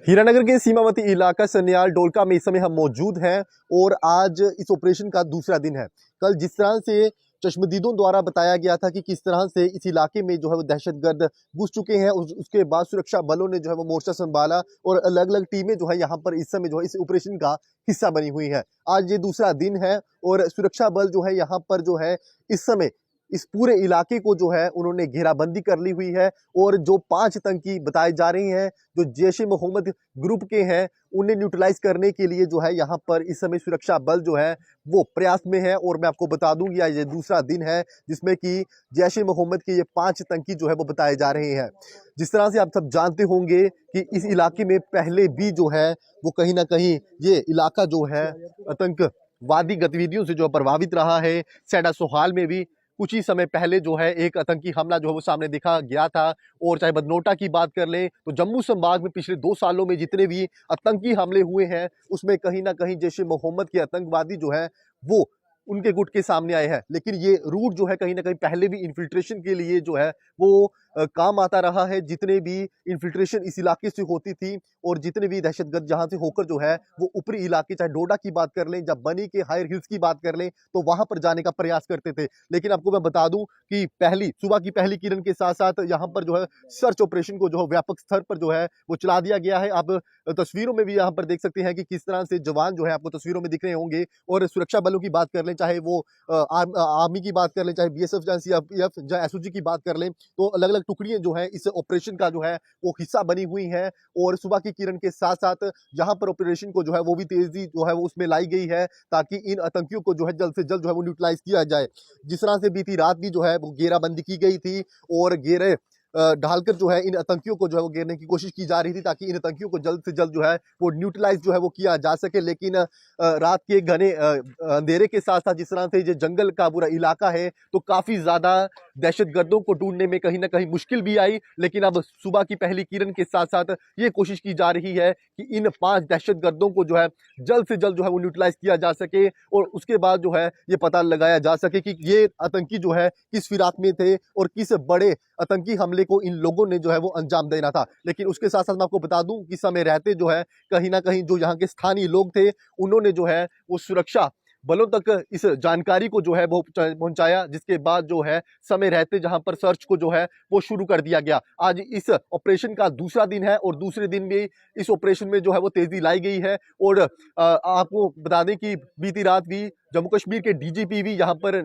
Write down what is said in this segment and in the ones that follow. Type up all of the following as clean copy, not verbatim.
हीरानगर के सीमावर्ती इलाका सन्याल डोलका में इस समय हम मौजूद हैं और आज इस ऑपरेशन का दूसरा दिन है। कल जिस तरह से चश्मदीदों द्वारा बताया गया था कि किस तरह से इस इलाके में जो है वो दहशतगर्द घुस चुके हैं, उसके बाद सुरक्षा बलों ने जो है वो मोर्चा संभाला और अलग अलग टीमें जो है यहाँ पर इस समय जो है इस ऑपरेशन का हिस्सा बनी हुई है। आज ये दूसरा दिन है और सुरक्षा बल जो है यहाँ पर जो है इस समय इस पूरे इलाके को जो है उन्होंने घेराबंदी कर ली हुई है और जो 5 आतंकी बताए जा रही हैं जो जैश ए मोहम्मद ग्रुप के हैं उन्हें न्यूट्रलाइज करने के लिए जो है यहाँ पर इस समय सुरक्षा बल जो है वो प्रयास में है। और मैं आपको बता दूं कि ये दूसरा दिन है जिसमें कि जैश ए मोहम्मद के ये 5 आतंकी जो है वो बताए जा रहे हैं। जिस तरह से आप सब जानते होंगे कि इस इलाके में पहले भी जो है वो कहीं ना कहीं ये इलाका जो है आतंकवादी गतिविधियों से जो प्रभावित रहा है। सैडा सोहाल में भी कुछ ही समय पहले जो है एक आतंकी हमला जो है वो सामने देखा गया था। और चाहे बदनोटा की बात कर लें तो जम्मू संभाग में पिछले 2 सालों में जितने भी आतंकी हमले हुए हैं उसमें कहीं ना कहीं जैश ए मोहम्मद के आतंकवादी जो है वो उनके गुट के सामने आए हैं। लेकिन ये रूट जो है कहीं ना कहीं पहले भी इन्फिल्ट्रेशन के लिए जो है वो काम आता रहा है। जितने भी इन्फिल्ट्रेशन इस इलाके से होती थी और जितने भी दहशतगर्द जहां से होकर जो है वो ऊपरी इलाके चाहे डोडा की बात कर लें, जब बनी के हायर हिल्स की बात कर लें तो वहां पर जाने का प्रयास करते थे। लेकिन आपको मैं बता दूं कि सुबह की पहली किरण के साथ साथ यहाँ पर जो है सर्च ऑपरेशन को जो है व्यापक स्तर पर जो है वो चला दिया गया है। आप तस्वीरों में भी यहाँ पर देख सकते हैं कि किस तरह से जवान जो है आपको तस्वीरों में दिख रहे होंगे। और सुरक्षा बलों की बात कर लें, चाहे वो आर्मी की बात कर लें, चाहे बीएसएफ या सीआरपीएफ या एसओजी की बात कर लें, तो अलग अलग टुकड़ियां जो है इस ऑपरेशन का जो है वो हिस्सा बनी हुई है। और सुबह की किरण के साथ साथ जहां पर ऑपरेशन को जो है वो भी तेजी जो है वो उसमें लाई गई है ताकि इन आतंकियों को जो है जल्द से जल्द जो है वो न्यूट्रलाइज किया जाए। जिस तरह से बीती रात भी जो है वो घेराबंदी की गई थी और घेरे ढालकर जो है इन आतंकियों को जो है वो घेरने की कोशिश की जा रही थी ताकि इन आतंकियों को जल्द से जल्द जो है वो न्यूट्रलाइज जो है वो किया जा सके। लेकिन रात के घने अंधेरे के साथ साथ जिस तरह से ये जंगल का पूरा इलाका है तो काफी ज्यादा दहशतगर्दों को ढूंढने में कहीं ना कहीं मुश्किल भी आई। लेकिन अब सुबह की पहली किरण के साथ साथ ये कोशिश की जा रही है कि इन 5 दहशतगर्दों को जो है जल्द से जल्द जो है वो न्यूट्रलाइज किया जा सके और उसके बाद जो है ये पता लगाया जा सके कि ये आतंकी जो है किस फिराक में थे और किस बड़े आतंकी हमले को इन लोगों ने जो है वो अंजाम देना था। लेकिन उसके साथ साथ मैं आपको बता दूं कि समय रहते जो है कहीं ना कहीं जो यहाँ के स्थानीय लोग थे उन्होंने जो है वो सुरक्षा बलों तक इस जानकारी को जो है वो पहुंचाया, जिसके बाद जो है समय रहते जहां पर सर्च को जो है वो शुरू कर दिया गया। आज इस ऑपरेशन का दूसरा दिन है और दूसरे दिन भी इस ऑपरेशन में जो है वो तेजी लाई गई है। और आपको बता दें कि बीती रात भी जम्मू कश्मीर के डीजीपी भी यहाँ पर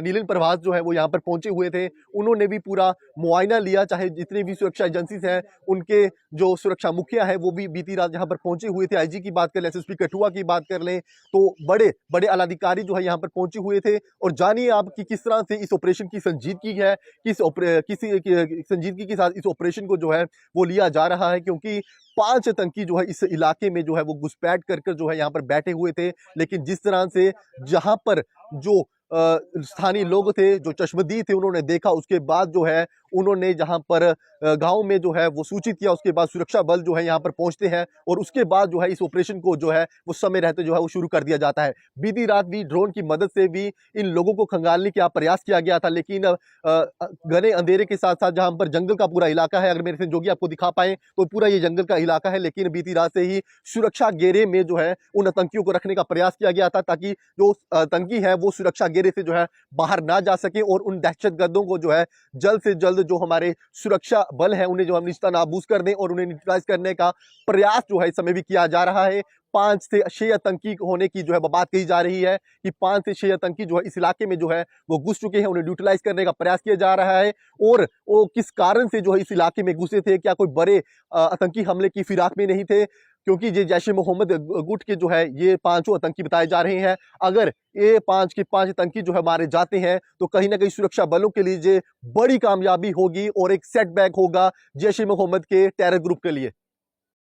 नीलिन प्रभास जो है वो यहाँ पर पहुंचे हुए थे। उन्होंने भी पूरा मुआयना लिया, चाहे जितनी भी सुरक्षा एजेंसीज हैं उनके जो सुरक्षा मुखिया है वो भी बीती रात यहाँ पर पहुंचे हुए थे। आईजी की बात कर लें, एसएसपी कठुआ की बात कर लें, तो बड़े बड़े आलाधिकारी जो है यहाँ पर पहुंचे हुए थे। और जानिए आप कि किस तरह से इस ऑपरेशन की संजीदगी है, संजीदगी के साथ इस ऑपरेशन को जो है वो लिया जा रहा है। क्योंकि 5 आतंकी जो है इस इलाके में जो है वो घुसपैठ कर जो है यहाँ पर बैठे हुए थे। लेकिन जिस तरह से जहां पर जो स्थानीय लोग थे, जो चश्मदीद थे, उन्होंने देखा, उसके बाद जो है उन्होंने जहां पर गांव में जो है वो सूचित किया। उसके बाद सुरक्षा बल जो है यहाँ पर पहुंचते हैं और उसके बाद जो है इस ऑपरेशन को जो है वो समय रहते जो है वो शुरू कर दिया जाता है। बीती रात भी ड्रोन की मदद से भी इन लोगों को खंगालने का प्रयास किया गया था। लेकिन घने अंधेरे के साथ साथ जहां पर जंगल का पूरा इलाका है, अगर मेरे सहयोगी आपको दिखा पाए तो पूरा ये जंगल का इलाका है। लेकिन बीती रात से ही सुरक्षा घेरे में जो है उन आतंकियों को रखने का प्रयास किया गया था ताकि जो आतंकी है वो सुरक्षा घेरे से जो है बाहर ना जा सके और उन दहशतगर्दों को जो है जल्द से जल्द जो हमारे सुरक्षा बल है उन्हें जो हम निस्तानाबूद कर दें और उन्हें न्यूट्रलाइज करने का प्रयास जो है इस समय भी किया जा रहा है। 5 से 6 आतंकी होने की जो है बात कही जा रही है कि 5 से 6 आतंकी जो है इस इलाके में जो है वो घुस चुके हैं, उन्हें न्यूट्रलाइज करने का प्रयास किया जा रहा है। और वो किस कारण से जो है इस इलाके में घुसे थे, क्या कोई बड़े आतंकी हमले की फिराक में नहीं थे? क्योंकि ये जैश ए मोहम्मद गुट के जो है ये 5 आतंकी बताए जा रहे हैं। अगर ये 5 के 5 आतंकी जो है मारे जाते हैं तो कहीं ना कहीं सुरक्षा बलों के लिए ये बड़ी कामयाबी होगी और एक सेटबैक होगा जैश ए मोहम्मद के टेरर ग्रुप के लिए।